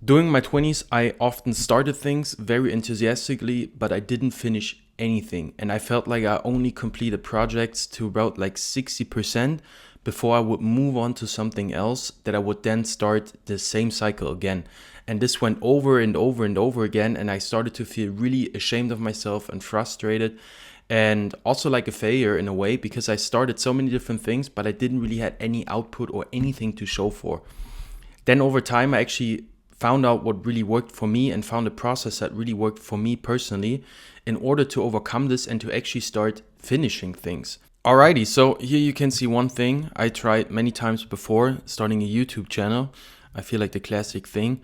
During my 20s, I often started things very enthusiastically, but I didn't finish anything. And I felt like I only completed projects to about like 60% before I would move on to something else that I would then start the same cycle again. And this went over and over and over again. And I started to feel really ashamed of myself and frustrated and also like a failure in a way because I started so many different things, but I didn't really have any output or anything to show for. Then over time, I actually found out what really worked for me and found a process that really worked for me personally in order to overcome this and to actually start finishing things. Alrighty, so here you can see one thing I tried many times before, starting a YouTube channel. I feel like the classic thing.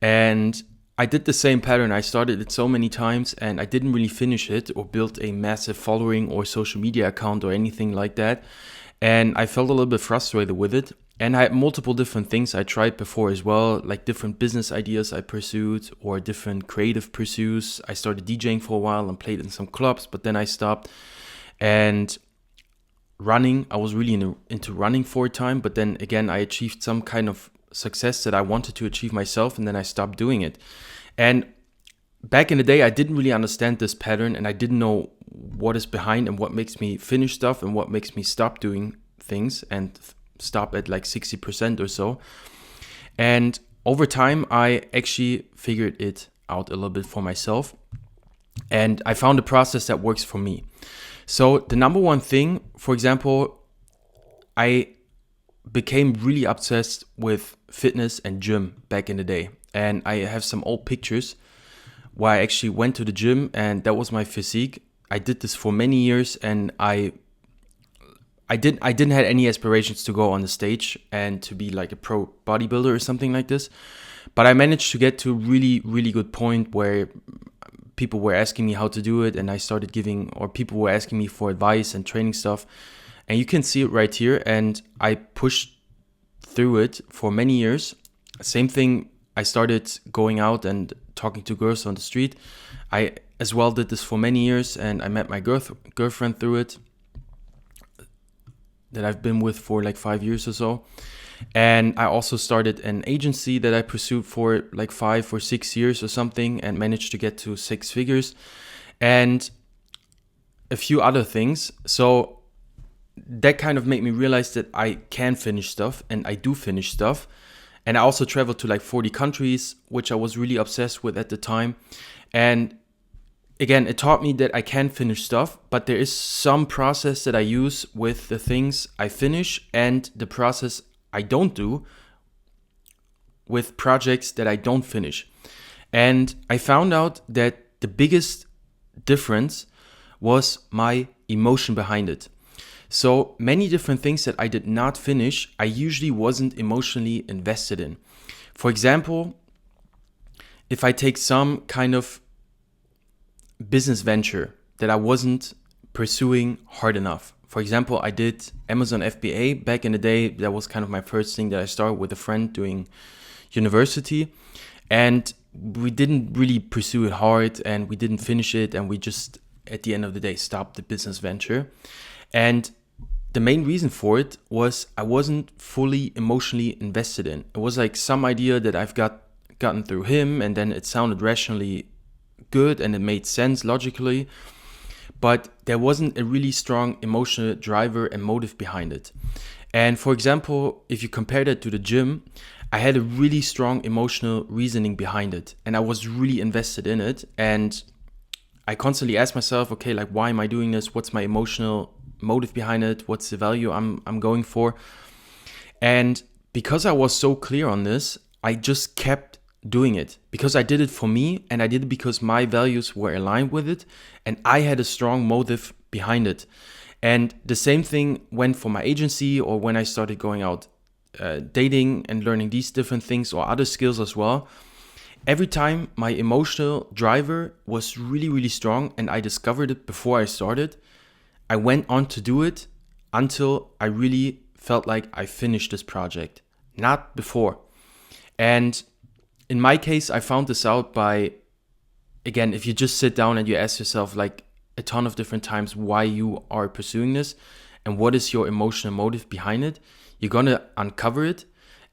And I did the same pattern. I started it so many times and I didn't really finish it or build a massive following or social media account or anything like that. And I felt a little bit frustrated with it. And I had multiple different things I tried before as well, like different business ideas I pursued or different creative pursuits. I started DJing for a while and played in some clubs, but then I stopped. And running, I was really into running for a time, but then again, I achieved some kind of success that I wanted to achieve myself, and then I stopped doing it. And back in the day, I didn't really understand this pattern, and I didn't know what is behind and what makes me finish stuff and what makes me stop doing things and stop at like 60% or so. And over time, I actually figured it out a little bit for myself, and I found a process that works for me. So the number one thing, for example, I became really obsessed with fitness and gym back in the day. And I have some old pictures where I actually went to the gym and that was my physique. I did this for many years and I didn't have any aspirations to go on the stage and to be like a pro bodybuilder or something like this. But I managed to get to a really, really good point where people were asking me how to do it and I started people were asking me for advice and training stuff. And you can see it right here. And I pushed through it for many years. Same thing, I started going out and talking to girls on the street. I as well did this for many years and I met my girlfriend through it that I've been with for like 5 years or so. And I also started an agency that I pursued for like 5 or 6 years or something and managed to get to 6 figures and a few other things. So that kind of made me realize that I can finish stuff and I do finish stuff. And I also traveled to like 40 countries, which I was really obsessed with at the time. And again, it taught me that I can finish stuff, but there is some process that I use with the things I finish and the process I don't do with projects that I don't finish. And I found out that the biggest difference was my emotion behind it. So many different things that I did not finish, I usually wasn't emotionally invested in. For example, if I take some kind of business venture that I wasn't pursuing hard enough. For example, I did Amazon FBA back in the day. That was kind of my first thing that I started with a friend doing university. And we didn't really pursue it hard and we didn't finish it. And we just, at the end of the day, stopped the business venture. And the main reason for it was I wasn't fully emotionally invested in. It was like some idea that I've gotten through him and then it sounded rationally good and it made sense logically. But there wasn't a really strong emotional driver and motive behind it. And for example, if you compare that to the gym, I had a really strong emotional reasoning behind it. And I was really invested in it. And I constantly asked myself, okay, like, why am I doing this? What's my emotional motive behind it? What's the value I'm going for? And because I was so clear on this, I just kept doing it because I did it for me and I did it because my values were aligned with it and I had a strong motive behind it. And the same thing went for my agency or when I started going out dating and learning these different things or other skills as well. Every time my emotional driver was really, really strong and I discovered it before I started, I went on to do it until I really felt like I finished this project, not before. And in my case, I found this out by, again, if you just sit down and you ask yourself like a ton of different times why you are pursuing this and what is your emotional motive behind it, you're going to uncover it.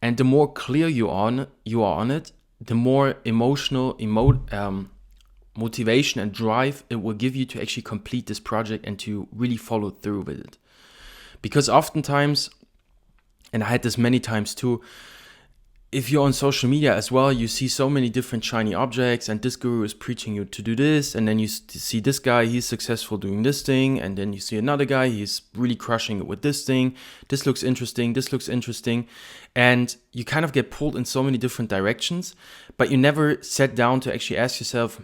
And the more clear you are on it, the more emotional motivation and drive it will give you to actually complete this project and to really follow through with it. Because oftentimes, and I had this many times too, if you're on social media as well, you see so many different shiny objects, and this guru is preaching you to do this, and then you see this guy, he's successful doing this thing, and then you see another guy, he's really crushing it with this thing. This looks interesting, and you kind of get pulled in so many different directions, but you never sat down to actually ask yourself,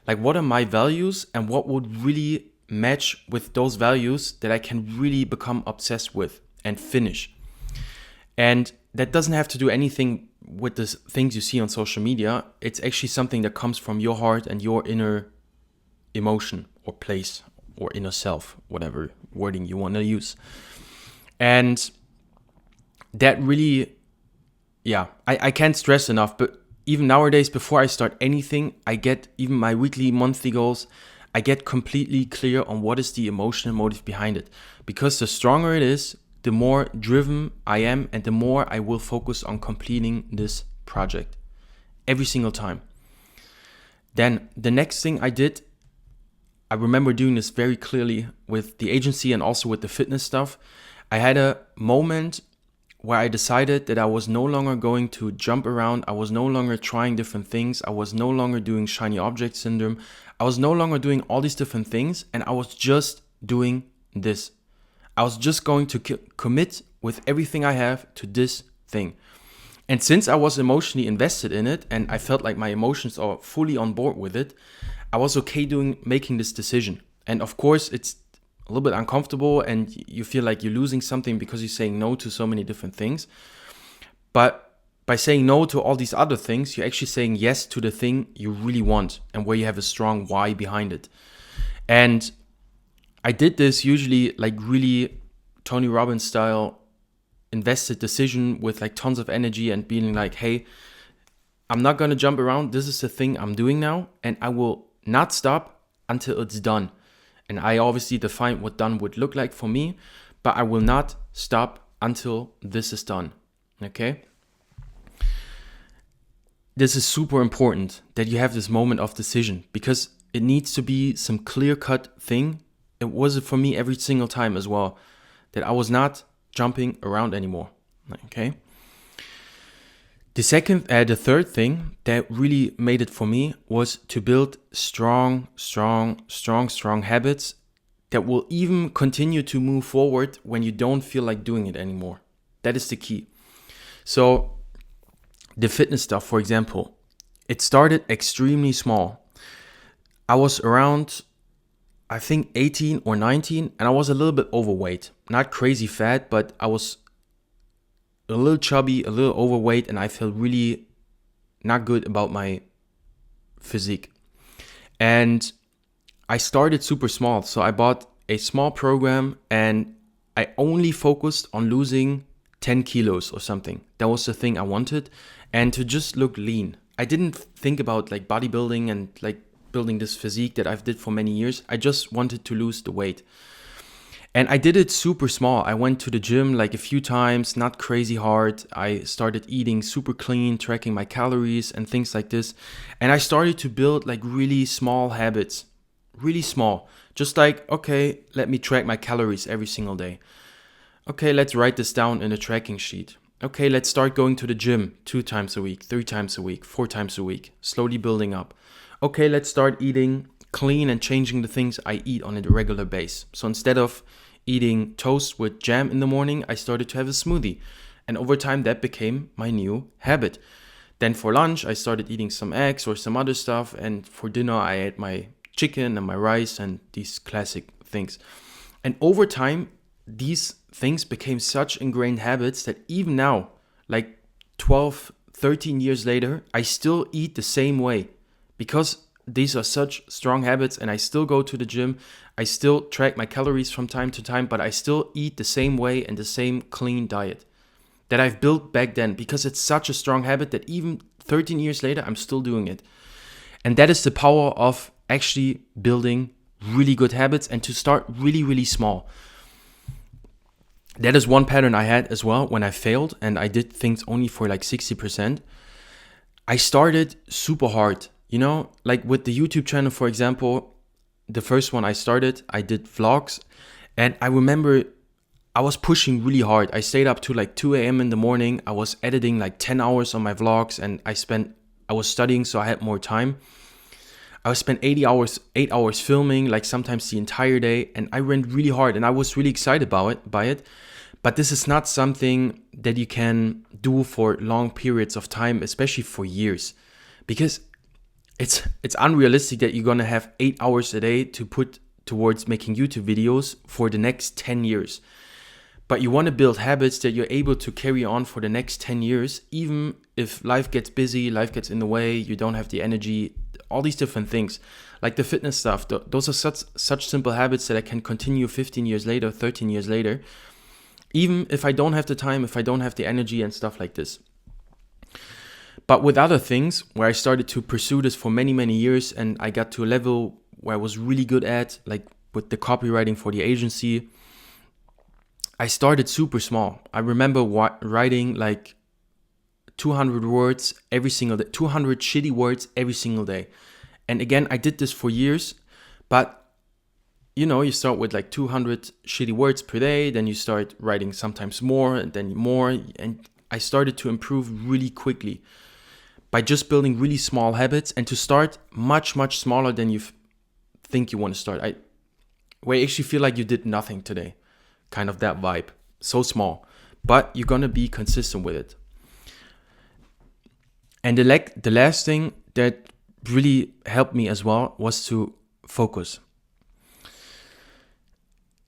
like, what are my values, and what would really match with those values that I can really become obsessed with and finish. And that doesn't have to do anything with the things you see on social media. It's actually something that comes from your heart and your inner emotion or place or inner self, whatever wording you want to use. And that really, I can't stress enough, but even nowadays, before I start anything, I get even my weekly, monthly goals, I get completely clear on what is the emotional motive behind it. Because the stronger it is, the more driven I am, and the more I will focus on completing this project every single time. Then the next thing I did, I remember doing this very clearly with the agency and also with the fitness stuff. I had a moment where I decided that I was no longer going to jump around. I was no longer trying different things. I was no longer doing shiny object syndrome. I was no longer doing all these different things, and I was just doing this. I was just going to commit with everything I have to this thing. And since I was emotionally invested in it, and I felt like my emotions are fully on board with it, I was okay making this decision. And of course, it's a little bit uncomfortable, and you feel like you're losing something because you're saying no to so many different things. But by saying no to all these other things, you're actually saying yes to the thing you really want and where you have a strong why behind it. And I did this usually like really Tony Robbins style invested decision with like tons of energy and being like, hey, I'm not going to jump around. This is the thing I'm doing now, and I will not stop until it's done. And I obviously defined what done would look like for me, but I will not stop until this is done. Okay? This is super important that you have this moment of decision, because it needs to be some clear-cut thing. It was for me every single time as well, that I was not jumping around anymore. Okay. The third thing that really made it for me was to build strong habits that will even continue to move forward when you don't feel like doing it anymore. That is the key. So the fitness stuff, for example, it started extremely small. I was around, I think 18 or 19, and I was a little bit overweight. Not crazy fat, but I was a little chubby, a little overweight, and I felt really not good about my physique. And I started super small. So I bought a small program, and I only focused on losing 10 kilos or something. That was the thing I wanted, and to just look lean. I didn't think about like bodybuilding and like building this physique that I've did for many years. I just wanted to lose the weight. And I did it super small. I went to the gym like a few times, not crazy hard. I started eating super clean, tracking my calories and things like this. And I started to build like really small habits, really small. Just like, okay, let me track my calories every single day. Okay, let's write this down in a tracking sheet. Okay, let's start going to the gym 2 times a week, 3 times a week, 4 times a week, slowly building up. Okay, let's start eating clean and changing the things I eat on a regular basis. So instead of eating toast with jam in the morning, I started to have a smoothie. And over time, that became my new habit. Then for lunch, I started eating some eggs or some other stuff. And for dinner, I ate my chicken and my rice and these classic things. And over time, these things became such ingrained habits that even now, like 12, 13 years later, I still eat the same way. Because these are such strong habits, and I still go to the gym, I still track my calories from time to time, but I still eat the same way and the same clean diet that I've built back then, because it's such a strong habit that even 13 years later, I'm still doing it. And that is the power of actually building really good habits and to start really, really small. That is one pattern I had as well when I failed and I did things only for like 60%. I started super hard, like with the YouTube channel, for example. The first one I started, I did vlogs, and I remember I was pushing really hard. I stayed up to like 2 a.m. in the morning. I was editing like 10 hours on my vlogs, and I was studying, so I had more time. I would spend 8 hours filming, like sometimes the entire day, and I went really hard, and I was really excited by it. But this is not something that you can do for long periods of time, especially for years, because it's unrealistic that you're gonna have 8 hours a day to put towards making YouTube videos for the next 10 years. But you want to build habits that you're able to carry on for the next 10 years, even if life gets busy, life gets in the way, you don't have the energy, all these different things. Like the fitness stuff, those are such simple habits that I can continue 15 years later, 13 years later, even if I don't have the time, if I don't have the energy and stuff like this. But with other things, where I started to pursue this for many, many years, and I got to a level where I was really good at, like with the copywriting for the agency, I started super small. I remember writing like 200 words every single day, 200 shitty words every single day. And again, I did this for years, but you start with like 200 shitty words per day, then you start writing sometimes more and then more. And I started to improve really quickly by just building really small habits, and to start much, much smaller than you think you want to start. Where you actually feel like you did nothing today. Kind of that vibe. So small. But you're going to be consistent with it. And the last thing that really helped me as well was to focus.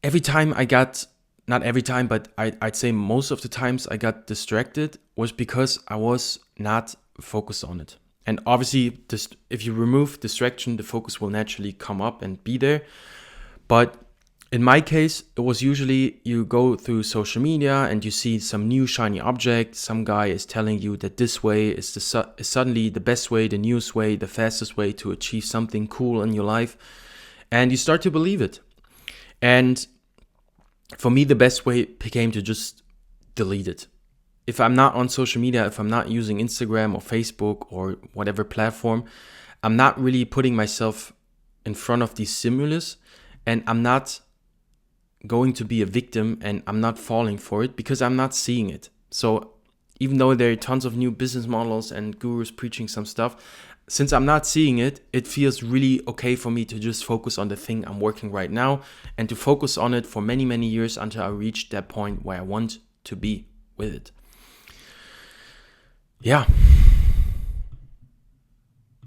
Every time I got, not every time, but I'd say most of the times I got distracted was because I was not focused on it. And obviously, if you remove distraction, the focus will naturally come up and be there. But in my case, it was usually you go through social media and you see some new shiny object. Some guy is telling you that this way is suddenly the best way, the newest way, the fastest way to achieve something cool in your life. And you start to believe it. And for me, the best way became to just delete it. If I'm not on social media, if I'm not using Instagram or Facebook or whatever platform, I'm not really putting myself in front of these stimulus, and I'm not going to be a victim, and I'm not falling for it because I'm not seeing it. So even though there are tons of new business models and gurus preaching some stuff, since I'm not seeing it, it feels really okay for me to just focus on the thing I'm working right now and to focus on it for many, many years until I reach that point where I want to be with it. Yeah,